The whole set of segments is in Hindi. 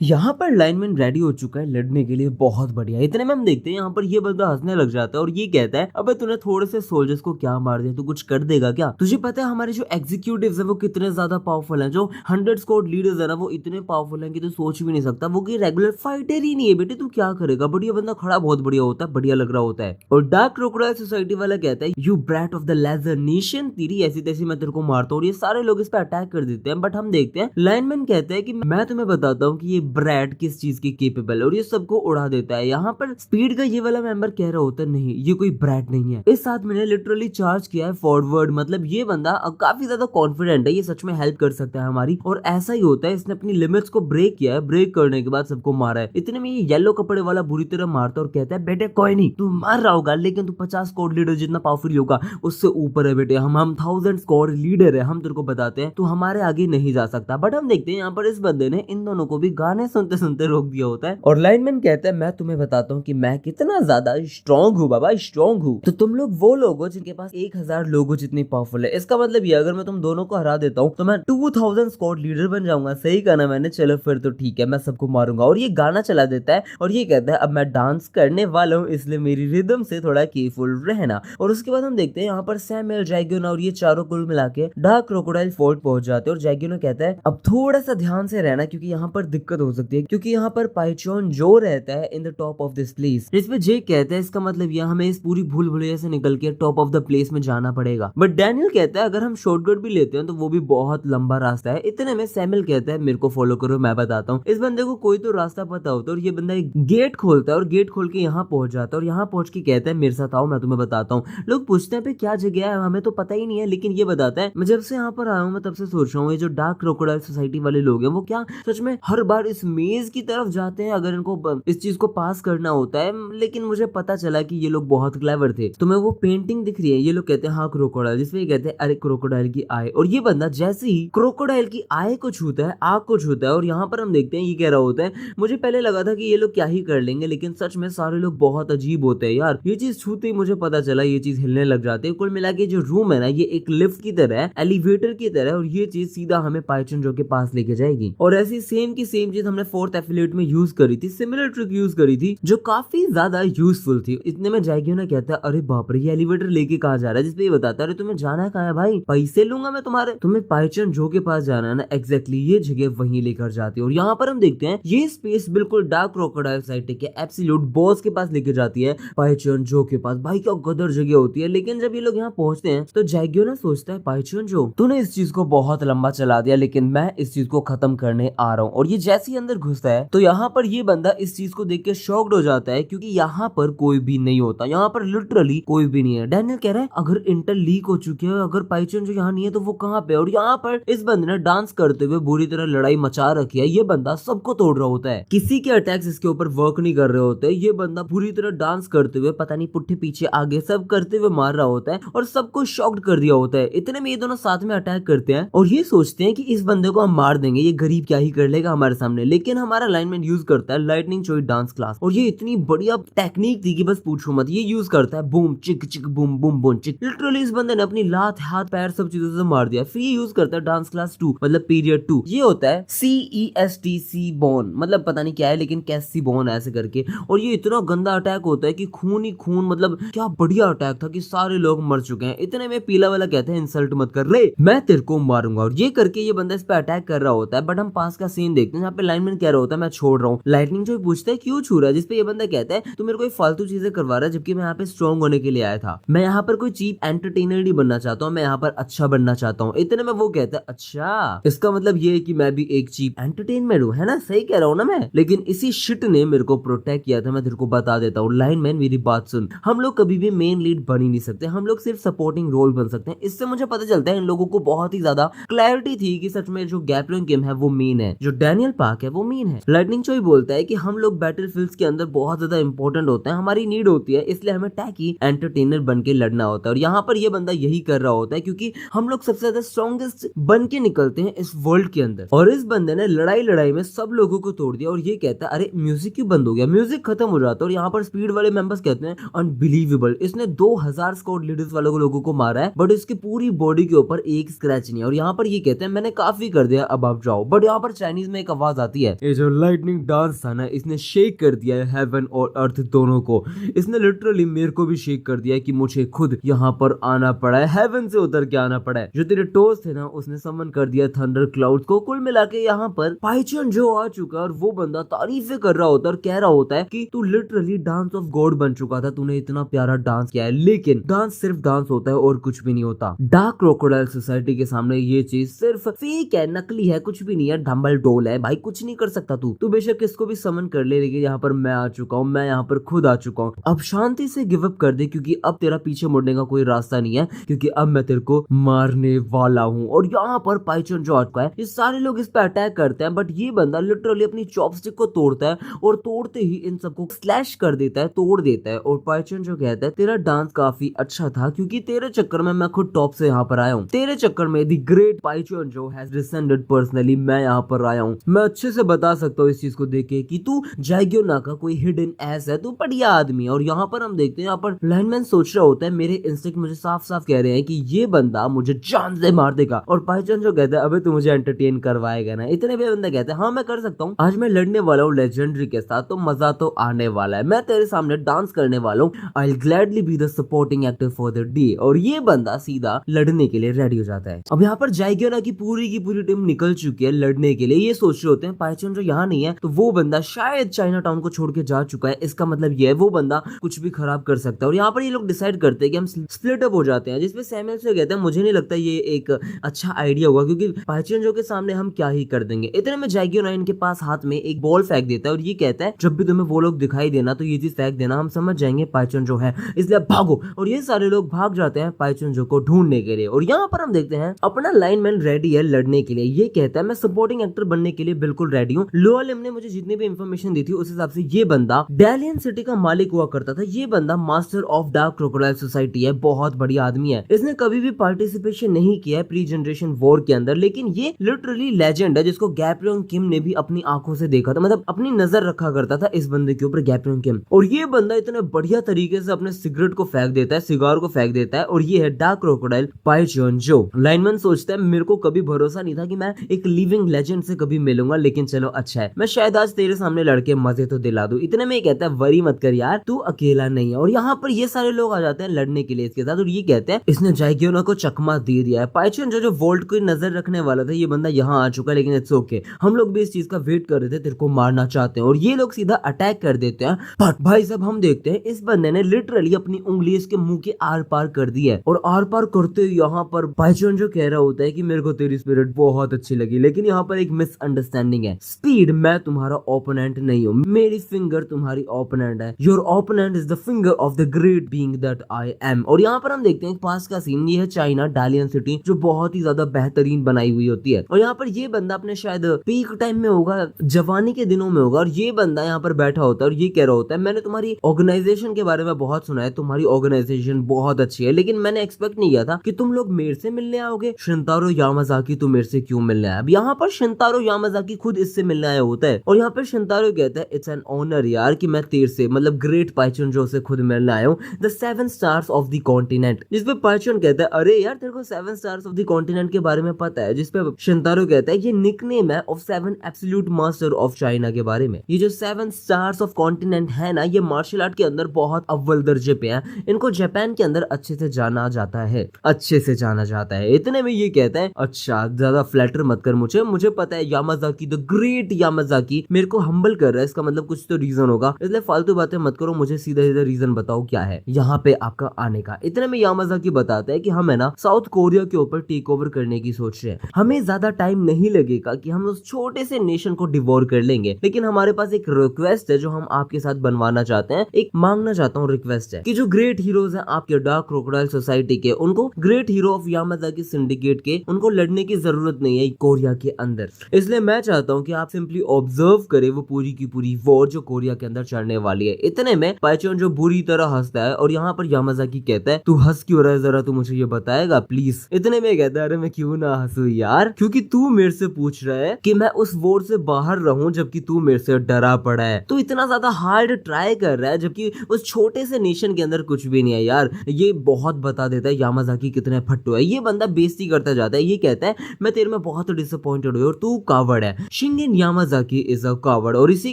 यहाँ पर लाइनमैन रेडी हो चुका है लड़ने के लिए, बहुत बढ़िया। इतने में हम देखते हैं यहाँ पर ये बंदा हंसने लग जाता है और ये कहता है, अबे तूने थोड़े से सोल्जर्स को क्या मार दिया, तू कुछ कर देगा क्या? तुझे पता है हमारे जो एग्जीक्यूटिव्स है वो कितने ज्यादा पावरफुल हैं, जो 100 स्क्वाड लीडर्स है ना वो इतने पावरफुल हैं कि तू सोच भी नहीं सकता। वो कि रेगुलर फाइटर ही नहीं है बेटे, तू क्या करेगा? बढ़िया बंदा खड़ा बहुत बढ़िया होता है, बढ़िया लग रहा होता है। और डार्क क्रोकोडाइल सोसाइटी वाला कहता है, you brat of the lesser nation, तेरी ऐसी तैसी मैं तेरे को मारता हूँ। और ये सारे लोग इस पे अटैक कर देते हैं। बट हम देखते हैं लाइनमैन कहता है कि मैं तुम्हें बताता हूँ कि ये ब्रैट किस चीज की केपेबल है, और ये सबको उड़ा देता है। यहाँ पर स्पीड का ये वाला मेंबर कह रहा होता है, नहीं ये कोई ब्रैट नहीं है, इस आदमी ने लिटरली चार्ज किया है फॉरवर्ड। मतलब ये बंदा काफी ज्यादा कॉन्फिडेंट है, ये सच में हेल्प कर सकता है हमारी। और ऐसा ही होता है, इसने अपनी लिमिट्स को ब्रेक किया है, ब्रेक करने के बाद सबको मारा है। इतने में ये येलो कपड़े वाला बुरी तरह मारता है और कहता है, बेटे कोई नहीं, तू मार रहा होगा लेकिन तू 50 स्क्वाड लीडर जितना पावरफुल होगा उससे ऊपर है बेटे। हम 1000 स्क्वाड लीडर है, हम तेरे को बताते हैं, तू हमारे आगे नहीं जा सकता। बट हम देखते हैं यहाँ पर इस बंदे ने इन दोनों को भी गाने सुनते सुनते रोक दिया होता है। और लाइनमैन कहता है, मैं तुम्हें बताता हूँ कि मैं कितना ज्यादा स्ट्रॉन्ग हूँ बाबा, स्ट्रॉन्ग हूँ। तो तुम लोग वो लोग हो जिनके पास 1000 लोगों जितनी पावरफुल है। इसका मतलब ये, अगर मैं तुम दोनों को हरा देता हूँ तो मैं 2000 स्क्वाड लीडर बन जाऊंगा। सही कहा ना मैंने? चलो फिर तो ठीक है, मैं सबको मारूंगा। और ये गाना चला देता है और ये कहता है, अब मैं डांस करने वाला हूँ इसलिए मेरी रिदम से थोड़ा केयरफुल रहना। और उसके बाद हम देखते हैं यहाँ पर सैमुअल, जैगियोन और ये चारों कुल मिला के डार्क क्रोकोडाइल फोर्ट पहुंच जाते हैं। और जैगियोन कहता है, अब थोड़ा सा ध्यान से रहना क्योंकि यहाँ पर दिक्कत हो सकती है, क्योंकि यहाँ पर पाइचोन जो रहता है in the top of this place. इसमें जे कहता है, इसका मतलब यह हमें इस पूरी भूल भुलैया से निकल के टॉप ऑफ द प्लेस में जाना पड़ेगा। बट डैनियल कहता है, अगर हम शॉर्टकट भी लेते हैं तो वो भी बहुत लंबा रास्ता है। इतने में सैमुअल कहता है, मेरे को फॉलो करो, मैं बताता हूँ। इस बंदे को कोई तो रास्ता पता होता है और ये बंदा एक गेट खोलता है और गेट खोल के यहाँ पहुंच जाता है। और यहाँ पहुंच के कहता है, मेरे साथ आओ, मैं तुम्हें बताता हूँ। लोग पूछते हैं, क्या जगह है, हमें तो पता ही नहीं है। लेकिन ये बताता है, मैं जब से यहाँ पर आया हूँ मैं तब से सोच रहा हूँ, ये जो डार्क क्रोकोडाइल सोसाइटी वाले लोग हैं वो क्या सच में हर बार इस मेज की तरफ जाते हैं अगर इनको इस चीज को पास करना होता है? लेकिन मुझे पता चला कि ये लोग बहुत क्लेवर थे। तुम्हें वो पेंटिंग दिख रही है? ये लोग कहते हैं हाँ क्रोकोडाइल, जिसमें कहते हैं अरे क्रोकोडाइल की आय। और ये बंदा जैसे ही क्रोकोडाइल की आय को छूता है, आग को छूता है। और यहाँ पर हम देखते हैं ये कह रहा होता है, मुझे पहले लगा था कि ये लोग क्या ही कर लेंगे, लेकिन सच में सारे लोग बहुत अजीब होते हैं यार। ये चीज छूते ही मुझे पता चला ये चीज हिलने लग जाती है। कुल मिला के जो रूम है ना, ये एक लिफ्ट की तरह है, एलिवेटर की तरह है। और ये चीज सीधा हमें पाइचन जो के पास लेके जाएगी। और ऐसी सेम की सेम चीज हमने फोर्थ एफिलिएट में यूज करी थी, सिमिलर ट्रिक यूज करी थी जो काफी ज्यादा यूजफुल थी। इतने में जाएगी ना कहता है, अरे बाप रे ये एलिवेटर लेके कहाँ जा रहा है? जिसपे ये बताता है, अरे तुम्हें जाना है कहाँ है भाई, पैसे लूंगा मैं तुम्हारे, तुम्हें पाइचन जो के पास जाना है ना, एग्जैक्टली ये जगह वहीं लेकर जाती है। और यहाँ पर हम देखते हैं ये स्पेस बिल्कुल डार्क क्रोकोडाइल सोसाइटी के एब्सोल्यूट बॉस के पास लेके जाती है, पाइचन जो के पास। भाई क्या गदर जगह होती है। लेकिन जब ये लोग यहाँ पहुंचते हैं तो जैगियो ना सोचता है, पाइचन जो तूने इस चीज को बहुत लंबा चला दिया, लेकिन मैं इस चीज को खत्म करने आ रहा हूँ। और ये जैसे ही अंदर घुसता है तो यहाँ पर ये बंदा इस चीज को देख के शॉक्ड हो जाता है, क्योंकि यहाँ पर कोई भी नहीं होता, यहाँ पर लिटरली कोई भी नहीं है। डैनियल कह रहा है, अगर इंटेल लीक हो चुकी है, अगर पाइचन जो यहाँ नहीं है तो वो कहाँ पे? और यहाँ पर इस बंदे ने डांस करते हुए बुरी तरह लड़ाई मचा रखी है। ये बंदा सबको तोड़ रहा होता है, किसी के अटैक्स इसके ऊपर वर्क नहीं कर रहे होते। ये बंदा पूरी तरह डांस करते हुए पता नहीं पुट्ठे पीछे आगे सब करते हुए मार रहा होता है और सबको शॉक्ड कर दिया होता है। इतने में ये दोनों साथ में अटैक करते हैं और ये सोचते हैं कि इस बंदे को हम मार देंगे, ये गरीब क्या ही कर लेगा हमारे सामने। लेकिन हमारा लाइनमैन यूज करता है लाइटनिंग चोई डांस क्लास, और ये इतनी बढ़िया टेक्निक थी कि बस पूछो मत। ये यूज करता है boom chick chick boom boom boom चिक। लिटरली इस बंदे ने अपनी लात हाथ पैर सब चीजों से मार दिया। फिर ये यूज करता है डांस क्लास 2 मतलब पीरियड 2। ये होता है CESTC बोन, मतलब पता नहीं क्या है लेकिन कैसी बोन ऐसे करके। और ये इतना गंदा अटैक होता है कि खून ही खून, मतलब क्या बढ़िया अटैक था कि सारे लोग मर चुके हैं। इतने में पीला वाला कहते हैं, इंसल्ट मत कर रे, मैं तेरे को मारूंगा। और ये करके ये बंदा इस पे अटैक कर रहा होता है। बट हम पास का सीन देखते हैं जहाँ पे लाइनमैन कह रहा होता है, मैं छोड़ रहा हूँ। लाइटनिंग जो पूछता है क्यों छू रहा है, जिसपे ये बंदा कहता है, तू मेरे को फालतू चीजें करवा रहा है, जबकि मैं यहाँ पे स्ट्रॉन्ग होने के लिए आया था। मैं यहाँ पर कोई चीप एंटरटेनर नहीं बनना चाहता हूँ, मैं यहाँ पर अच्छा बनना चाहता हूँ। इतने में वो कहता है, अच्छा इसका मतलब ये है कि मैं भी एक चीप एंटरटेनमेंट हूँ, है ना? सही कह रहा हूँ ना मैं? लेकिन इसी शिट ने मेरे को प्रोटेक्ट किया था, मैं तेरे को बता देता हूँ। लाइनमैन मेरी बात सुन, हम लोग कभी भी मेन लीड बन ही नहीं सकते, हम लोग सिर्फ सपोर्टिंग रोल बन सकते हैं। इससे मुझे पता चलता है इन लोगों को बहुत ही ज्यादा क्लैरिटी थी कि सच में जो गैब्रियल किम है वो मेन है, जो डैनियल पार्क है वो मेन है। लाइटनिंग चोई बोलता है कि हम लोग बैटलफील्ड्स के अंदर बहुत ज्यादा इंपॉर्टेंट होते हैं, हमारी नीड होती है, इसलिए हमें टैकी एंटरटेनर बन के लड़ना होता है। और यहाँ पर ये बंदा यही कर रहा होता है, क्योंकि हम लोग सबसे ज्यादा स्ट्रॉन्गेस्ट बन के निकलते हैं इस वर्ल्ड के अंदर। और इस बंदे ने लड़ाई में सब लोगों को तोड़ दिया। और ये कहता है, अरे म्यूजिक क्यों बंद हो गया? म्यूजिक खत्म हो जाता है। और यहाँ पर स्पीड वाले मेंबर्स कहते हैं, अनबिलीवेबल, इसने 2000 स्क्वाड लीडर्स वालों लोगों को मारा है, बट इसकी पूरी बॉडी के ऊपर एक स्क्रैच नहीं है। और यहाँ पर ये कहते हैं, मैंने काफी कर दिया, अब आप जाओ। बट यहाँ पर चाइनीज में एक आवाज आती जाती है। ये जो लाइटनिंग डांस था ना, इसने शेक कर दिया है हेवन और अर्थ दोनों को। इसने लिटरली मेरे को भी शेक कर दिया है कि मुझे खुद यहाँ पर आना पड़ा है, हेवन से उतर के आना पड़ा है। जो तेरे टोस थे ना, उसने समन कर दिया थंडर क्लाउड्स को। कुल मिला के यहाँ पर पाइचन जो आ चुका है और वो बंदा तारीफें कर रहा होता है और कह रहा होता है कि तू लिटरली डांस ऑफ गॉड बन चुका था, तूने इतना प्यारा डांस किया है। लेकिन डांस सिर्फ डांस होता है और कुछ भी नहीं होता। डार्क क्रोकोडाइल सोसाइटी के सामने ये चीज सिर्फ फेक है, नकली है, कुछ भी नहीं है, डम्बल डोल है भाई, कुछ नहीं कर सकता तू बेशक किसको भी समन कर ले, लेकिन यहाँ पर मैं आ चुका हूँ, मैं यहाँ पर खुद आ चुका हूँ। अब शांति से गिव अप कर दे, क्योंकि अब तेरा पीछे मुड़ने का कोई रास्ता नहीं है, क्योंकि अब मैं तेरे को मारने वाला हूँ। और यहाँ पर पाइचन जो आता है, ये सारे लोग इस पे अटैक करते हैं, बट ये बंदा लिटरली अपनी चॉपस्टिक को तोड़ता है और तोड़ते ही इन सबको स्लैश कर देता है, तोड़ देता है। और पाइचन जो कहता है तेरा डांस काफी अच्छा था, क्योंकि तेरे चक्कर में मैं खुद टॉप से यहाँ पर आया हूँ, तेरे चक्कर में द ग्रेट पाइचन जो हैज डिसेंडेड पर्सनली मैं यहाँ पर आया हूँ। मैं अच्छे से बता सकता हूँ इस चीज को देख के कि तू जाइग्योना का कोई हिडन एस है, तू बढ़िया आदमी है। और यहाँ पर हम देखते हैं, यहाँ पर लाइनमैन सोच रहा होता है मेरे इंस्टिंक्ट मुझे साफ साफ कह रहे हैं कि ये बंदा मुझे जान से मार देगा। और पाइचन जो कहता है अबे तू मुझे एंटरटेन करवाएगा ना, इतने भी बंदा कहता है हाँ मैं कर सकता हूँ, आज मैं लड़ने वाला हूँ लेजेंडरी के साथ, तो मजा तो आने वाला है, मैं तेरे सामने डांस करने वाला हूँ, I will gladly be the supporting actor for the day. और ये बंदा सीधा लड़ने के लिए रेडी हो जाता है। अब यहाँ पर जाइग्योना की पूरी टीम निकल चुकी है लड़ने के लिए। ये सोच रहे होते हैं पाइचन जो यहाँ नहीं है, तो वो बंदा शायद चाइना टाउन को छोड़ के जा चुका है, इसका मतलब ये है वो बंदा कुछ भी खराब कर सकता है। और यहाँ पर ये लोग डिसाइड करते हैं कि हम स्प्लिट अप हो जाते हैं, जिसपे सैमुअल से कहते हैं मुझे नहीं लगता ये एक अच्छा आइडिया होगा, क्योंकि पाइचन जो के सामने हम क्या ही कर देंगे। इतने में जाइग्योना इनके पास हाथ में एक बॉल फेंक देता है और ये कहता है जब भी तुम्हें वो लोग दिखाई देना तो ये चीज फेंक देना, हम समझ जाएंगे पाइचन जो है, इसलिए भागो। और ये सारे लोग भाग जाते हैं पाइचन जो को ढूंढने के लिए। और यहाँ पर हम देखते हैं अपना लाइनमैन रेडी है लड़ने के लिए। ये कहता है मैं सपोर्टिंग एक्टर बनने के लिए बिल्कुल रेडी हूँ। लोअर लिम ने मुझे जितनी भी इंफॉर्मेशन दी थी उस हिसाब से ये बंदा डैलियन सिटी का मालिक हुआ करता था। ये बंदा master of dark crocodile society है, बहुत बढ़िया आदमी है। इसने कभी भी पार्टिसिपेशन नहीं किया है प्री जनरेशन वॉर के अंदर, लेकिन ये लिटरली लेजेंड है जिसको गैब्रियोन किम ने भी अपनी आंखों से देखा था, मतलब अपनी नजर रखा करता था इस बंदे के ऊपर, गैब्रियोन किम। और ये बंदा इतने बढ़िया तरीके से अपने सिगरेट को फेंक देता है, सिगार को फेंक देता है। और ये है डार्क क्रोकोडाइल पाइचन जो। लाइनमैन सोचता है मेरे को कभी भरोसा नहीं था कि मैं एक लिविंग लेजेंड से कभी मिलूंगा, लेकिन चलो अच्छा है, मैं शायद आज तेरे सामने लड़के मजे तो दिला दूं। इतने में कहता है वरी मत कर यार, तू अकेला नहीं है। और यहाँ पर ये सारे लोग आ जाते हैं लड़ने के लिए इसके साथ। और ये कहते हैं इसने जाइग्योना को चकमा दे दिया है। पाइचन जो वोल्ट को नजर रखने वाला था, ये बंदा यहाँ आ चुका है, लेकिन इट्स ओके, हम लोग भी इस चीज का वेट कर रहे थे, तेरे को मारना चाहते हैं। और ये लोग सीधा अटैक कर देते हैं। बट भाई साहब हम देखते हैं इस बंदे ने लिटरली अपनी उंगली इसके मुंह के आर पार कर दी है। और आर पार करते यहाँ पर पाइचन जो कह रहा होता है कि मेरे को तेरी स्पिरिट बहुत अच्छी लगी, लेकिन यहाँ पर एक मिसअंडरस्टैंडिंग है। स्पीड, मैं तुम्हारा ओपोनेंट नहीं हूँ, मेरी फिंगर तुम्हारी ओपोनेंट है। Your opponent is the finger of the great being that I am. और यहाँ पर हम देखते हैं पास का सीन, ये है चाइना डालियन सिटी, जो बहुत ही ज्यादा बेहतरीन बनाई हुई होती है। और यहाँ पर ये बंदा अपने शायद पीक टाइम में होगा, जवानी के दिनों में होगा। और ये बंदा यहाँ पर बैठा होता है और ये कह रहा होता है मैंने तुम्हारी ऑर्गेनाइजेशन के बारे में बहुत सुना है, तुम्हारी ऑर्गेनाइजेशन बहुत अच्छी है, लेकिन मैंने एक्सपेक्ट नहीं किया था कि तुम लोग मेरे से मिलने आओगे। शिंतारो यामाजाकी तू मेरे से क्यों मिलने आया? अब यहाँ पर शिंतारो यामाजाकी खुद इससे मिलने आया होता है। और यहाँ पर शिंतारो कहता है इट्स एन ऑनर यार कि मैं तेरे से, मतलब ग्रेट पाइचन जो से खुद मिलने आया हूँ, the 7 stars of the continent. जिसपे पाइचन कहता है अरे यार तेरे को 7 स्टार्स ऑफ द कॉन्टिनेंट के बारे में पता है? जिसपे शिंतारो कहता है ये निकनेम है of 7 absolute master of China के बारे में। ये जो 7 स्टार्स ऑफ कॉन्टिनेंट है ना, ये मार्शल आर्ट के अंदर बहुत अव्वल दर्जे पे है। इनको जापान के अंदर अच्छे से जाना जाता है, अच्छे से जाना जाता है। इतने में ये कहता है अच्छा ज्यादा फ्लैटर मत कर मुझे पता है यामाजाकी द ग्रेट यामाजाकी मेरे को हम्बल कर रहा है, इसका मतलब कुछ तो रीजन होगा, इसलिए फालतू बातें मत करो, मुझे सीधा सीधा रीजन बताओ क्या है यहाँ पे आपका आने का। इतने में यामाजाकी बताता है कि हम है ना साउथ कोरिया के ऊपर टेक ओवर करने की सोच रहे हैं, हमें ज्यादा टाइम नहीं लगेगा कि हम उस छोटे से नेशन को डिवोर कर लेंगे, लेकिन हमारे पास एक रिक्वेस्ट है जो हम आपके साथ बनवाना चाहते हैं, एक मांगना चाहता हूँ रिक्वेस्ट है कि जो ग्रेट हीरोज हैं आपके डार्क क्रोकोडाइल सोसाइटी के, उनको great hero of Yamazaki syndicate के, उनको लड़ने की जरूरत नहीं है कोरिया के अंदर, इसलिए मैं चाहता हूँ कि आप सिंपली ऑब्जर्व करें वो पूरी की पूरी वॉर जो कोरिया के अंदर चढ़ने वाली है। इतने में पाइचन जो बुरी तरह हंसता है और यहाँ पर यामाजाकी कहता है तू हंस क्यों रहा है, जरा तू मुझे ये बताएगा प्लीज। इतने में कहता है अरे मैं क्यों ना हंसू यार, क्योंकि तू मेरे से पूछ रहा है कि मैं उस वॉर से बाहर रहूं, जबकि तू मेरे से डरा पड़ा है, तू इतना ज्यादा हार्ड ट्राई कर रहा है, जबकि उस छोटे से नेशन के अंदर कुछ भी नहीं है यार। ये बहुत बता देता है यामाजाकी कितने फट्टू है। ये बंदा बेइज्जती करता जाता है, ये कहता है मैं तेरे में बहुत डिसअपॉइंटेड हूँ और तू कावड़ है, शिंगेन यामाजाकी इज अ कावर्ड। और इसी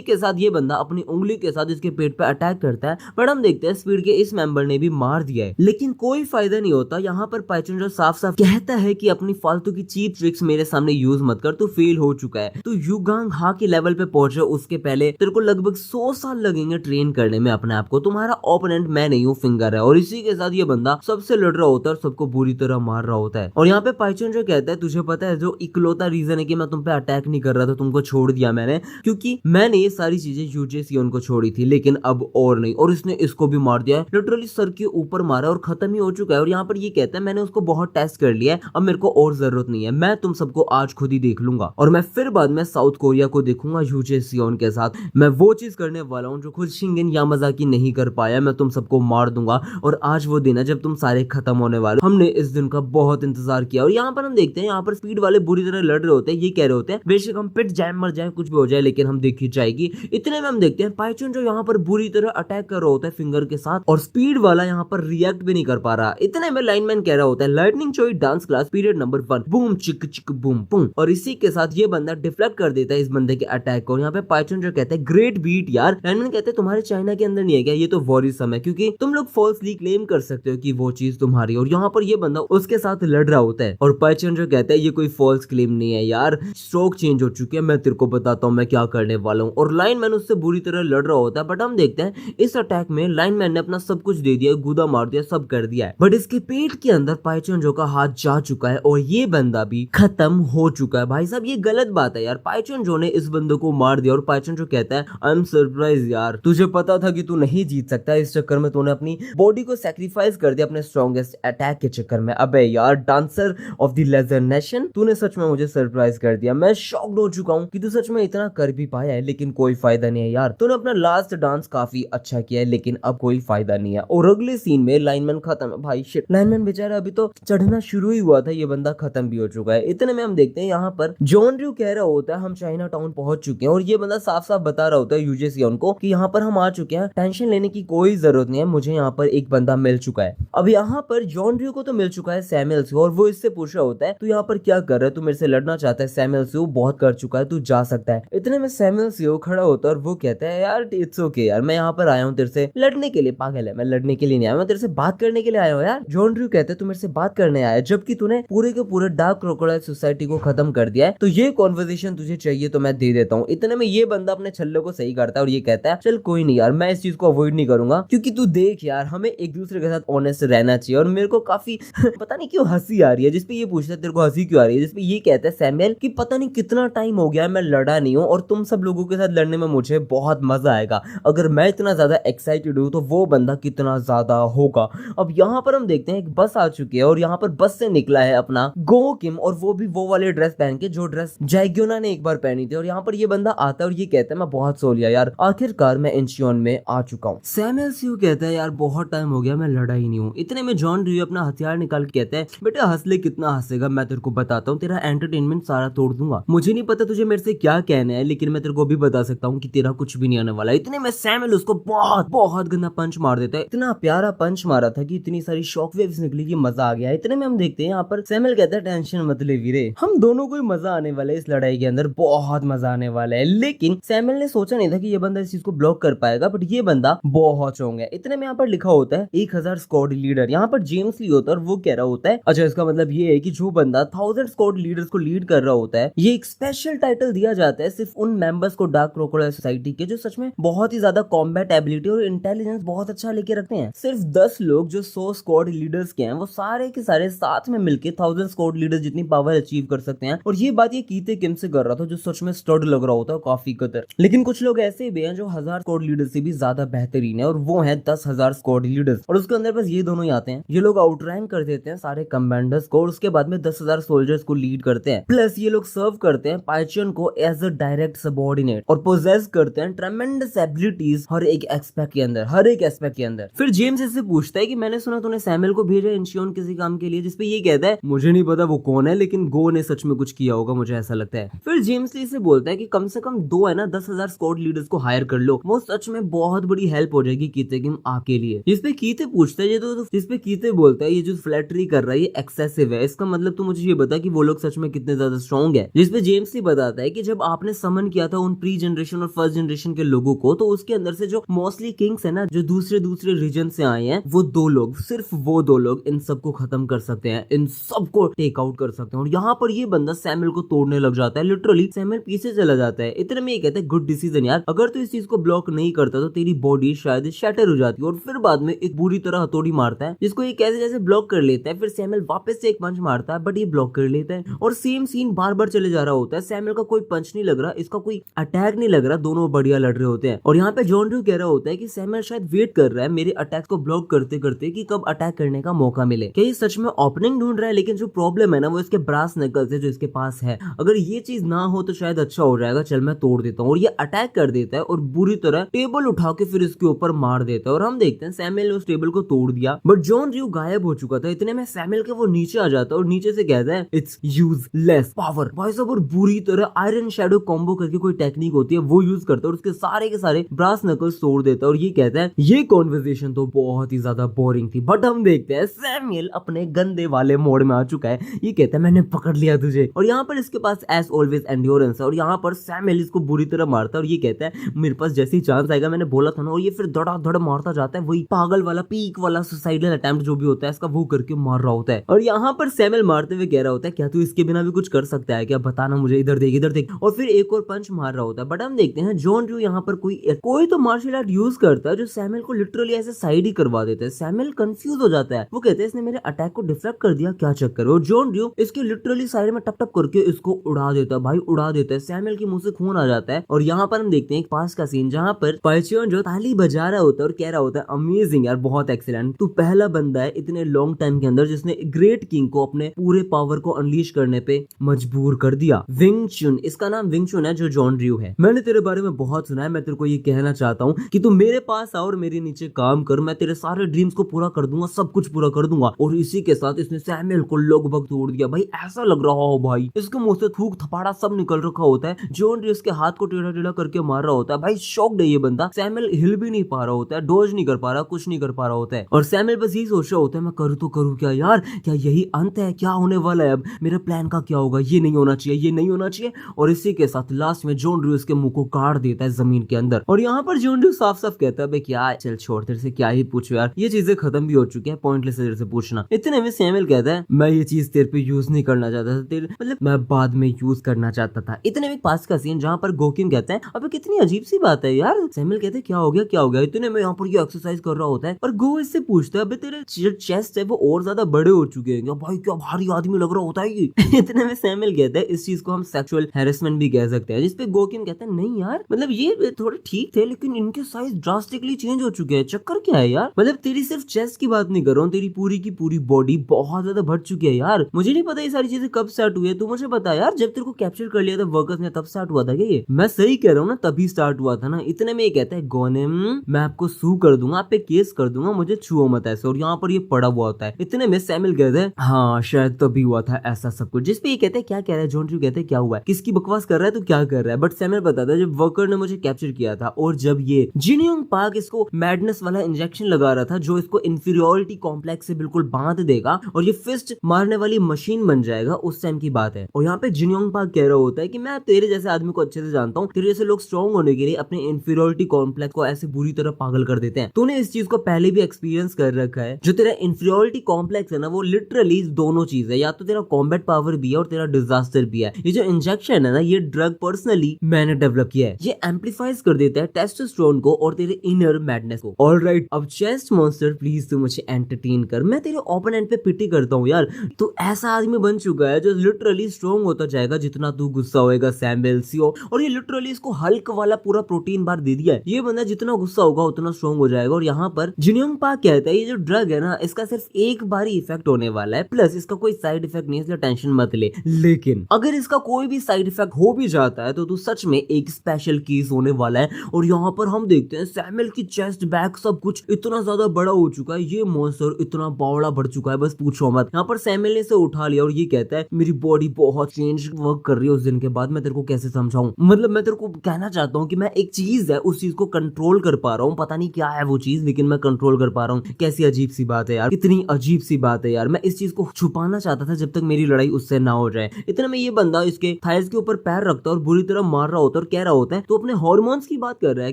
के साथ ये बंदा अपनी उंगली के साथ इसके पेट पे अटैक करता है, बट हम देखते हैं स्पीड के इस मेंबर ने भी मार दिया है, लेकिन कोई फायदा नहीं होता। यहाँ पर पाइचन जो साफ साफ कहता है कि अपनी फालतू की चीप ट्रिक्स मेरे सामने यूज मत कर, तू फेल हो चुका है। तो युगांग हा के लेवल पे पहुंचे उसके पहले तेरे को लगभग 100 साल लगेंगे ट्रेन करने में अपने आप को। तुम्हारा ओपोनेंट मैं नहीं हूँ, फिंगर है। और इसी के साथ ये बंदा सबसे लड़ रहा होता है और सबको बुरी तरह मार रहा होता है। और यहाँ पे पाइचन जो कहता है तुझे पता है जो इकलौता रीजन है कि मैं तुम पे अटैक नहीं कर रहा था, तुमको छोड़ दिया मैंने, क्योंकि मैंने ये सारी चीजें यूजे सियोन को छोड़ी थी, लेकिन अब और नहीं। और इसने इसको भी मार दिया है, लिटरली सर के ऊपर मारा और खत्म ही हो चुका है। और यहाँ पर ये कहता है मैंने उसको बहुत टेस्ट कर लिया है, अब मेरे को और जरूरत नहीं है, मैं तुम सबको आज खुद ही देख लूंगा और मैं फिर बाद में साउथ कोरिया को देखूंगा यूजे सियोन के साथ। मैं वो चीज करने वाला हूँ जो खुद शिंगेन यामाजाकी नहीं कर पाया, मैं तुम सबको मार दूंगा। और आज वो दिन है जब तुम सारे खत्म होने वाले। हमने इस दिन का बहुत इंतजार किया। और यहाँ पर हम देखते हैं यहाँ पर स्पीड वाले बुरी तरह लड़ रहे होते हैं। ये कह रहे होते हैं बेशक हम पिट जाए, मर जाए, कुछ भी हो जाए, लेकिन हम देखी जाएगी। इतने में हम देखते हैं पाइचन जो यहाँ पर बुरी तरह अटैक कर रहा होता है फिंगर के साथ, और स्पीड वाला यहाँ पर रिएक्ट भी नहीं कर पा रहा। इतने में लाइनमैन कह रहा होता है lightning Choi dance class period number 1 boom chick chick boom boom. और इसी के साथ ये बंदा डिफ्लेक्ट कर देता है इस बंदे के अटैक को। यहाँ पे पाइचन जो कहते हैं ग्रेट बीट यार। लाइनमैन कहते हैं तुम्हारे चाइना के अंदर नहीं है क्या, ये तो वॉरिसम है, क्योंकि तुम लोग फॉल्सली क्लेम कर सकते हो कि वो चीज तुम्हारी। और यहाँ पर ये बंदा उसके साथ लड़ रहा होता है और पाइचन जो कहता है ये कोई फॉल्स क्लेम नहीं है यार, स्ट्रोक चेंज हो चुके हैं, मैं तेरे को बताता हूँ मैं क्या करने वाला हूँ। और लाइनमैन उससे बुरी तरह लड़ रहा होता है, बट हम देखते हैं इस अटैक में लाइनमैन ने अपना सब कुछ दे दिया, गुदा मार दिया, सब कर दिया है, बट इसके पेट के अंदर पाइचन जो का हाथ जा चुका है और ये बंदा भी खत्म हो चुका है। भाई साहब ये गलत बात है यार, पाइचन जो ने इस बंदे को मार दिया। और पाइचन जो कहता है आई एम सरप्राइज यार, तुझे पता था कि तू नहीं जीत सकता, इस चक्कर में तूने अपनी बॉडी को सैक्रिफाइस कर दिया अपने स्ट्रॉन्गेस्ट अटैक के चक्कर में। अबे यार dancer of the lesser nation, तूने सच में मुझे सरप्राइज कर दिया। मैं शॉक्ड हो चुका हूँ कि तू सच में इतना कर भी पाया है, लेकिन कोई फायदा नहीं है यार, तूने अपना लास्ट डांस काफी अच्छा किया है, लेकिन अब कोई फायदा नहीं है। और अगले सीन में लाइनमैन खत्म है। भाई शिट, लाइनमैन बेचारा अभी तो चढ़ना शुरू ही हुआ था, ये बंदा खत्म भी हो चुका है। इतने में हम देखते हैं यहाँ पर जॉन र्यू कह रहा होता है हम चाइना टाउन पहुंच चुके हैं, और ये बंदा साफ साफ बता रहा होता है यूजे सियोन को कि यहाँ पर हम आ चुके हैं, टेंशन लेने की कोई जरूरत नहीं है, मुझे यहाँ पर एक बंदा मिल चुका है। अब यहाँ पर जॉन र्यू को तो मिल चुका है सैमुअल से, और वो इससे पूछ रहा होता है तू यहाँ पर क्या कर रहा है, तू मेरे से लड़ना चाहता है, सैमुअल से बहुत कर चुका है, तू जा सकता है। इतने में सैमुअल से खड़ा होता है और वो कहता है यार इट्स ओके यार, मैं यहाँ पर आया हूँ तेरे से लड़ने के लिए। पागल है, मैं लड़ने के लिए नहीं आया, मैं तेरे से बात करने के लिए आया हूँ यार। जॉन र्यू कहते हैं तू मेरे से बात करने आया, जबकि तूने पूरे के पूरे डार्क क्रोकोडाइल सोसाइटी को खत्म कर दिया है, तो ये कॉन्वर्सेशन तुझे चाहिए तो मैं दे देता हूँ। इतने में ये बंदा अपने छल्ले को सही करता है और ये कहता है चल कोई नहीं यार, मैं इस चीज को अवॉइड नहीं करूंगा, क्योंकि तू देख यार हमें एक दूसरे के साथ ऑनेस्ट रहना चाहिए। और मेरे को काफी पता नहीं क्यों हंसी आ रही है, जिसपे ये पूछता है तेरे को हंसी क्यों आ रही है, जिसपे ये कहता है सैमुअल कि पता नहीं कितना टाइम हो गया है मैं लड़ा नहीं हूँ, और तुम सब लोगों के साथ लड़ने में मुझे बहुत मजा आएगा। अगर मैं इतना ज्यादा एक्साइटेड हूँ तो वो बंदा कितना ज्यादा होगा। अब यहाँ पर हम देखते हैं एक बस आ चुकी है, और यहाँ पर बस से निकला है अपना गो किम, और वो भी वो वाले ड्रेस पहन के जो ड्रेस जैग्योना ने एक बार पहनी थी। और यहाँ पर ये बंदा आता है और ये कहता है मैं बहुत सो लिया यार, आखिरकार मैं इंचियोन में आ चुका हूँ। सैमुअल स्यू कहता है यार बहुत टाइम हो गया मैं लड़ा ही नहीं हूँ। इतने में जॉन र्यू अपना हथियार निकाल के कहता है बेटा हंस ले, कितना हंसेगा, मैं तेरे को बताता हूँ, तेरा एंटरटेनमेंट सारा तोड़ दूंगा। मुझे नहीं पता तुझे मेरे से क्या कहना है, लेकिन मैं तेरे को भी बता सकता हूँ कि तेरा कुछ भी नहीं आने वाला। इतने में सैमुअल उसको बहुत बहुत गंदा पंच मार देता है, इतना प्यारा पंच मारा था कि इतनी सारी शॉक वेव्स निकली कि मजा आ गया। इतने में हम देखते हैं यहाँ पर सैमुअल कहता है टेंशन मत ले वीरे, हम दोनों को ही मजा आने वाला है, इस लड़ाई के अंदर बहुत मजा आने वाला है। लेकिन सैमुअल ने सोचा नहीं था कि ये बंदा इस चीज को ब्लॉक कर पाएगा, बट ये बंदा बहुत स्ट्रॉन्ग है। इतने में यहाँ पर लिखा होता है 1000 स्क्वाड लीडर। यहाँ पर जेम्स ली होता है और वो कह रहा होता है अच्छा इसका मतलब ये है कि जो बंदा 1000 स्क्वाड लीडर्स को लीड कर रहा होता है, ये एक स्पेशल टाइटल दिया जाता है सिर्फ उन मेंबर्स को डार्क क्रोकोडाइल सोसाइटी के जो सच में बहुत ही ज्यादा कॉम्बैट एबिलिटी और इंटेलिजेंस बहुत अच्छा लेके रखते हैं। सिर्फ 10 लोग जो 100 स्क्वाड लीडर्स के हैं वो सारे के सारे साथ में मिलके 1000 स्क्वाड लीडर्स जितनी पावर अचीव कर सकते हैं। और ये बात ये कीते किम से कर रहा था जो सच में स्टड लग रहा होता है काफी कदर। लेकिन कुछ लोग ऐसे भी हैं जो 1000 स्क्वाड लीडर्स से भी ज्यादा बेहतरीन है, और वो है 10,000 स्क्वाड लीडर्स। और उसके अंदर बस ये दोनों ही आते हैं, ये लोग आउटरैंक कर देते हैं सारे कमांडर्स को, और उसके बाद में 10,000 सोल्जर्स को लीड करते हैं। प्लस ये लोग सर्व करते हैं पाइचन को एज अ डायरेक्ट सबऑर्डिनेट, और पोजेस करते हैं ट्रेमेंडस एबिलिटीज हर एक एस्पेक्ट के अंदर, हर एक एस्पेक्ट के अंदर। फिर जेम्स इससे पूछता है कि मैंने सुना तूने सैमुअल को भेजा इंशियोन किसी काम के लिए, जिसपे ये कहता है मुझे नहीं पता वो कौन है, लेकिन गो ने सच में कुछ किया होगा, मुझे ऐसा लगता है। फिर जेम्स ली से बोलता है कि कम से कम 2 है ना 10,000 स्क्वाड लीडर्स को हायर कर लो, वो सच में बहुत बड़ी हेल्प हो जाएगी कीते किम आपके लिए। जिसपे कीते पूछता है ये तो जिसपे कीते बोलता है ये जो फ्लैटरी कर रहा है ये एक्सेसिव है, इसका मतलब तू मुझे ये बता कि वो लोग सच में कितने ज्यादा स्ट्रॉन्ग है। जिसपे जेम्स ली बताता है कि जब आपने समन किया था उन प्री जनरेशन और फर्स्ट जनरेशन के लोगों को, तो उसके अंदर से जो मोस्टली किंग्स है ना, जो दूसरे दूसरे रीजन से आए हैं, वो 2 लोग, सिर्फ वो 2 लोग इन सबको खत्म कर सकते हैं, इन सबको टेक आउट कर सकते हैं। और यहाँ पर ये बंदा सैमुअल को तोड़ने लग जाता है, लिटरली सैमुअल पीछे चला जाता है। इतने में ये कहता है गुड डिसीजन यार, अगर तू इस चीज को ब्लॉक नहीं करता तो तेरी बॉडी शायद शैटर हो जाती। और फिर बाद में एक बुरी तरह हथौड़ी मारता है, जिसको ये कैसे जैसे ब्लॉक कर लेता है। फिर सैमुअल वापस से एक पंच मारता है, बट ये ब्लॉक कर लेता है। और सेम सीन बार बार चले जा रहा होता है। सैमुअल का कोई पंच नहीं लग रहा, इसका कोई अटैक नहीं लग रहा, दोनों बढ़िया लड़ रहे होते हैं। और यहाँ पे जॉन ड्रू कह रहा होता है कि सैमुअल शायद वेट कर रहा है मेरे अटैक को ब्लॉक करते करते कि कब अटैक करने का मौका मिले। क्या ये सच में ओपनिंग ढूंढ रहा है? लेकिन जो प्रॉब्लम है ना, वो इसके ब्रास नकल्स है जो इसके पास है। अगर ये चीज ना हो तो शायद अच्छा हो जाएगा, चल मैं तोड़ देता हूँ। और ये अटैक कर देता है और बुरी तरह टेबल उठा के फिर इसके ऊपर मार देता है। और हम देखते हैं सैमुअल ने उस टेबल को तोड़ दिया, बट जॉन ड्रू गायब हो चुका था। इतने में सैमुअल के वो नीचे आ जाता है और नीचे से कहता है इट्स यूजलेस पावर। भाई साहब, और बुरी तरह आयरन शैडो कॉम्बो करके कोई टेक्निक होती है वो यूज करता है और उसके सारे के सारे ब्रास नकल्स तोड़ देता है। और ये कहता है ये कॉन्वर्सेशन तो बहुत ही ज्यादा बोरिंग थी। बट हम देखते हैं सैमुअल अपने गंदे वाले मोड में आ चुका है। ये कहता है मैंने पकड़ लिया तुझे। और यहाँ पर इसके पास एज ऑलवेज एंड्योरेंस है। और यहाँ पर सैमुअल इसको बुरी तरह मारता है और ये कहता है मेरे पास जैसे ही चांस आएगा, मैंने बोला था ना। और ये फिर धड़ मारता जाता है, वही पागल वाला पीक वाला सुसाइडल अटेम्प्ट जो भी होता है इसका, वो करके मार रहा होता है। और यहाँ पर सैमुअल मारते हुए कह रहा होता है क्या तू इसके बिना भी कुछ कर सकता है क्या, बताना मुझे, इधर देख इधर देख। और फिर एक और पंच मार रहा होता है। बट हम देखते हैं जॉन ड्रू यहाँ पर कोई तो मार्शल आर्ट यूज करता है जो सैमुअल को लिटरली ऐसे साइड ही करवा देता है। सैमुअल कंफ्यूज हो जाता है, वो कहते हैं इसने मेरे अटैक को डिफ्लेक्ट कर दिया, क्या चक्कर है। और जॉन ड्रू इसके लिटरली साइड में टप टप करके इसको उड़ा देता है, भाई उड़ा देता है। सैमुअल के मुंह से खून आ जाता है। और यहाँ पर हम देखते हैं एक पास का सीन जहाँ पर पाइचियन जो ताली बजा रहा होता है और कह रहा होता है अमेजिंग यार, बहुत एक्सीलेंट, तू पहला बंदा है इतने लॉन्ग टाइम के अंदर जिसने ग्रेट किंग को अपने पूरे पावर को अनलीश करने पे मजबूर कर दिया। विंग चुन, इसका नाम विंग चुन है जो जॉन ड्रू है। मैंने तेरे बारे में बहुत सुना है, मैं तेरे को ये कहना चाहता हूँ कि तू मेरे पास आ और मेरे नीचे काम कर, मैं तेरे सारे ड्रीम्स को पूरा कर दूंगा, सब कुछ पूरा कर दूंगा। और इसी के साथ इसने सैमुअल को लगभग तोड़ दिया। भाई ऐसा लग रहा हो भाई इसके मुंह से थूक थपाड़ा सब निकल रखा होता है। जॉन ड्रू इसके हाथ को टेढ़ा टेढ़ा करके मार रहा होता है। भाई शॉक्ड है ये बंदा। सैमुअल हिल भी नहीं पा रहा होता है, डोज नहीं कर पा रहा, कुछ नहीं कर पा रहा होता है। और सैमुअल बस यही सोच रहा होता है मैं करूँ तो करूँ क्या यार, क्या यही अंत है, क्या होने वाला है अब, मेरे प्लान का क्या होगा, ये नहीं होना चाहिए, ये नहीं होना चाहिए। और इसी के साथ लास्ट में जॉन ड्रू इसके मुंह को काट देता है जमीन के अंदर। और यहाँ पर जॉन ड्रू साफ साफ कहता है क्या चल छोड़, तेरे से क्या ही पूछो यार, ये चीजें खत्म भी हो चुकी है, पॉइंटलेस है तेरे से पूछना। इतने में सैमुअल कहता है मैं ये चीज तेरे पे यूज नहीं करना चाहता था, तेरे मतलब मैं बाद में यूज करना चाहता था। इतने में पास का सीन जहाँ पर गोकिन कहता है अबे कितनी अजीब सी बात है यार। सैमुअल कहते हैं क्या हो गया क्या हो गया। इतने में यहाँ पर ये एक्सरसाइज कर रहा होता है और गो इससे पूछता है अबे तेरे जो चेस्ट है वो और ज्यादा बड़े हो चुके हैं क्या, भाई क्या भारी आदमी लग रहा होता है ये। इतने में सैमुअल कहता है इस चीज को हम सेक्सुअल हैरेसमेंट भी कह सकते हैं। जिसपे गोकिन कहता है नहीं यार, मतलब ये थोड़े ठीक थे लेकिन इनके साइज ड्रास्टिकली चेंज हो चुके हैं, चक्कर क्या है यार। मतलब तेरी सिर्फ चेस्ट की बात नहीं कर रहा हूँ, तेरी पूरी की पूरी बॉडी बहुत ज्यादा बढ़ चुकी है यार। मुझे नहीं पता ये सारी चीजें कब स्टार्ट हुई है, तू मुझे बता यार, जब तेरे को कैप्चर कर लिया था वर्कर्स ने तब स्टार्ट हुआ था क्या ये? मैं सही कह रहा हूँ ना, तभी स्टार्ट हुआ था ना। इतने में ये कहता है गोनेम मैं आपको सू कर दूंगा, आप पे केस कर दूंगा, मुझे छुओ मत ऐसे। और यहाँ पर ये पड़ा हुआ होता है। इतने में सैमुअल कहता है हाँ शायद तभी हुआ था ऐसा सब कुछ। जिसपे ये कहते हैं क्या कह रहा है, जॉन ड्रू कहते हैं क्या हुआ है, किसकी बकवास कर रहा है, तो क्या कर रहा है। बट सैमुअल बताता है जब वर्कर ने मुझे कैप्चर किया था और जब ये जिनयोंग पार्क इसको मैडनेस वाला इंजेक्शन लगा रहा था जो इसको इंफीरियोरिटी कॉम्प्लेक्स से बिल्कुल बांध देगा और ये फिस्ट मारने वाली मशीन बन जाएगा, उस टाइम की बात है। और यहाँ पे जिनयोंग पार्क कह रहा होता है कि मैं तेरे जैसे आदमी को अच्छे से जानता हूँ, तेरे जैसे लोग स्ट्रॉन्ग होने के लिए अपने इंफीरियोरिटी कॉम्प्लेक्स को ऐसे बुरी तरह पागल कर देते हैं। तूने इस चीज को पहले भी एक्सपीरियंस कर रखा है। जो तेरा इंफीरियोरिटी कॉम्प्लेक्स है ना, वो लिटरली दोनों चीज है, या तो तेरा कॉम्बैट पावर भी है और तेरा डिजास्टर भी है। ये जो इंजेक्शन है ना, ये ड्रग पर्सनली मैंने डेवलप किया है, ये एम्पलीफाइज कर देता है टेस्टोस्टेरोन को और तेरे इनर मैडनेस को। ऑलराइट अब चेस्ट मॉन्स्टर प्लीज तू मुझे एंटरटेन कर, मैं तेरे ओपोनेंट पे पिटी करता हूँ यार। तू ऐसा आदमी बन चुका है जो लिटरली स्ट्रॉन्ग होता जाएगा जितना तू गुस्सा होएगा सैमुअल सीओ। और ये लिटरली इसको हल्क वाला पूरा प्रोटीन बार दे दिया है। ये बंदा जितना गुस्सा होगा उतना स्ट्रॉन्ग हो जाएगा। और यहाँ पर जिनयोंग पार्क कहता है ये जो ड्रग है ना, इसका सिर्फ एक बार ही इफेक्ट होने वाला है, प्लस इसका कोई साइड इफेक्ट नहीं है, इसलिए टेंशन मत ले। लेकिन अगर इसका कोई भी साइड इफेक्ट हो भी जाता है तो तू सच में एक स्पेशल केस होने वाला है। और यहाँ पर हम देखते हैं सैमुअल की चेस्ट बैक सब कुछ इतना ज्यादा बड़ा हो चुका है, ये मॉन्स्टर इतना बावड़ा बढ़ चुका है बस पूछो मत। यहाँ पर सैमुअल ने इसे उठा लिया और ये कहता है मेरी बॉडी बहुत चेंज वर्क कर रही है उस दिन के बाद, मैं तेरे को कैसे समझाऊं। मतलब मैं तेरे को कहना चाहता हूँ कि मैं एक चीज है उस चीज को कंट्रोल कर पा रहा हूँ, पता नहीं क्या है वो चीज, लेकिन मैं कंट्रोल कर पा रहा हूँ। कैसी अजीब सी बात है यार, कितनी अजीब सी बात है यार। मैं इस चीज को छुपाना चाहता था जब तक मेरी लड़ाई उससे ना हो जाए। इतने में ये बंदा इसके थाइस के ऊपर पैर रखता है और बुरी तरह मार रहा होता है और कह रहा होता है तो अपने हार्मोन्स की बात कर रहा है,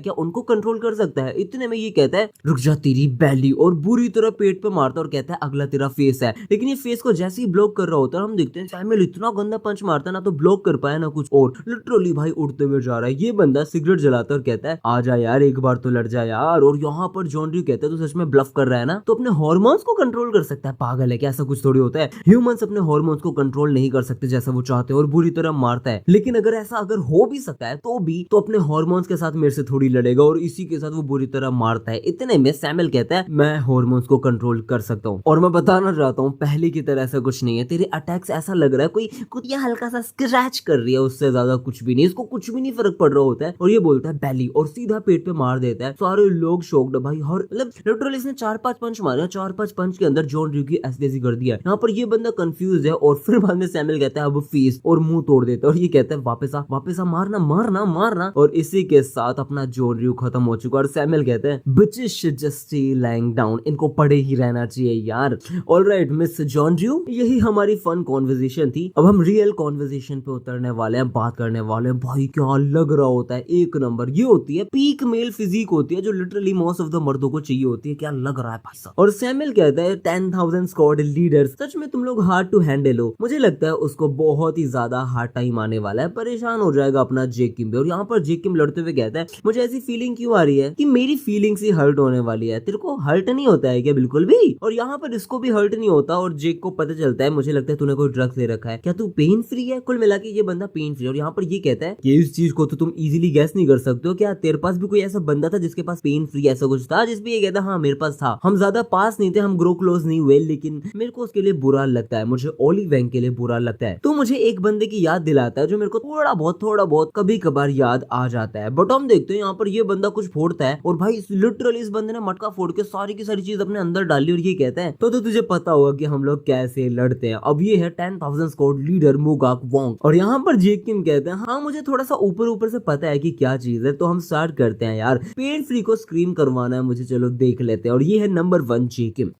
क्या उनको कंट्रोल कर सकता है? इतने में ये कहता है रुक जा तेरी बैली, और बुरी तरह पेट पे मारता और कहता है अगला तेरा फेस है। लेकिन ये फेस को जैसे ही ब्लॉक कर रहा होता है हम देखते हैं सैमुअल इतना गंदा पंच मारता है ना तो ब्लॉक कर पाया ना कुछ, और लिटरली भाई उड़ते हुए जा रहा है। ये बंदा सिगरेट जलाता और कहता है आ जा यार एक बार तो लड़ जा यार, और यहाँ पर जॉन ड्रू कहता है तो सच में ब्लफ कर रहा है ना, तो अपने हार्मोन्स को कंट्रोल कर सकता है। पागल है क्या? ऐसा कुछ थोड़ी होता है। ह्यूमंस अपने हार्मोन्स को कंट्रोल नहीं कर सकते जैसा वो चाहते हैं और बुरी तरह मारता है। लेकिन अगर ऐसा अगर हो भी सकता है तो भी तो अपने हार्मोन्स के साथ मेरे से थोड़ी लड़ेगा और इसी के साथ वो बुरी तरह मारता है। इतने में सैमुअल कहता है मैं हार्मोन्स को कंट्रोल कर सकता हूँ, और मैं बताना चाहता हूँ पहले की तरह ऐसा कुछ नहीं है। तेरे अटैक्स ऐसा लग रहा है कोई कुतिया हल्का सा स्क्रैच कर रही है, उससे ज्यादा कुछ भी नहीं। इसको कुछ भी नहीं फर्क पड़ रहा होता है और ये बोलता है बैली और सीधा पेट पे मार देता है। सारे लोग शॉक्ड भाई, और मतलब लिटरली इसने 4-5 पंच मारे, 4-5 पंच के अंदर जॉन ड्रू की ऐसी कर दिया। यहाँ पर ये बंदा कंफ्यूज है और फिर बाद में सैमुअल कहता है अब फेस, और मुंह तोड़ देता है और ये कहता है वापस आ मारना मारना मारना, और इसी के साथ अपना जॉन ड्रू खत्म हो चुका। और सैमुअल कहता है bitches should just stay lying down, इनको पड़े ही रहना चाहिए यार। ऑलराइट मिस जॉन ड्रू, यही हमारी फन कॉन्वर्सेशन थी। अब हम रियल कॉन्वर्सेशन पे उतरने वाले हैं, बात करने वाले हैं। भाई क्या लग रहा होता है एक नंबर। ये होती है पीक मेल फिजिक होती है जो लिटरली मोस्ट ऑफ द मर्दों को चाहिए होती है। क्या लग रहा है भाई साहब। और सैमुअल कहता है 10,000 स्क्वाड लीडर्स, सच में तुम लोग हार्ड टू हैंडल हो। मुझे लगता है उसको बहुत ही ज्यादा हार्ड टाइम आने वाला है, परेशान हो जाएगा अपना जेकिम भी। और यहाँ पर जेकिम लड़ते हुए कहता है मुझे ऐसी फीलिंग क्यों आ रही है कि मेरी फीलिंग्स ही हर्ट होने वाली है। तेरे को हर्ट नहीं होता है क्या बिल्कुल भी? और यहाँ पर इसको भी हर्ट नहीं होता और जेक को पता चलता है मुझे लगता है तूने कोई ड्रग्स ले रखा है, क्या तू पेन फ्री है? कुल मिला के ये बंदा पेन फ्री। और यहाँ पर ये कहता है कि इस चीज को तो तुम इजीली गैस नहीं कर सकते हो, क्या तेरे पास भी कोई ऐसा बंदा था जिसके पास पेन फ्री ऐसा कुछ था? जिस पे ये कहता हाँ मेरे पास था। हम ज्यादा पास नहीं थे, हम ग्रो क्लोज नहीं हुए, लेकिन मेरे को उसके लिए बुरा लगता है, मुझे ओली वैंग के लिए बुरा लगता है। तो मुझे एक बंदे की याद दिलाता है जो मेरे को थोड़ा बहुत कभी कभार याद आ जाता है। बट हम देखते हैं यहाँ पर ये बंदा कुछ फोड़ता है और भाई लिटरली इस बंदे ने मटका फोड़ के सारी की सारी चीज अपने अंदर डाली और ये कहता है तो तुझे पता होगा कि हम लोग कैसे लड़ते हैं। अब ये है 10,000 स्क्वाड लीडर मोगाक वोंग। और यहाँ पर जेकिम कहते हैं हाँ मुझे थोड़ा सा ऊपर से पता है कि क्या चीज है, तो हम स्टार्ट करते हैं यार। पेन फ्री को स्क्रीम करवाना है मुझे, चलो देख लेते हैं। और ये है नंबर 1 जेकिम।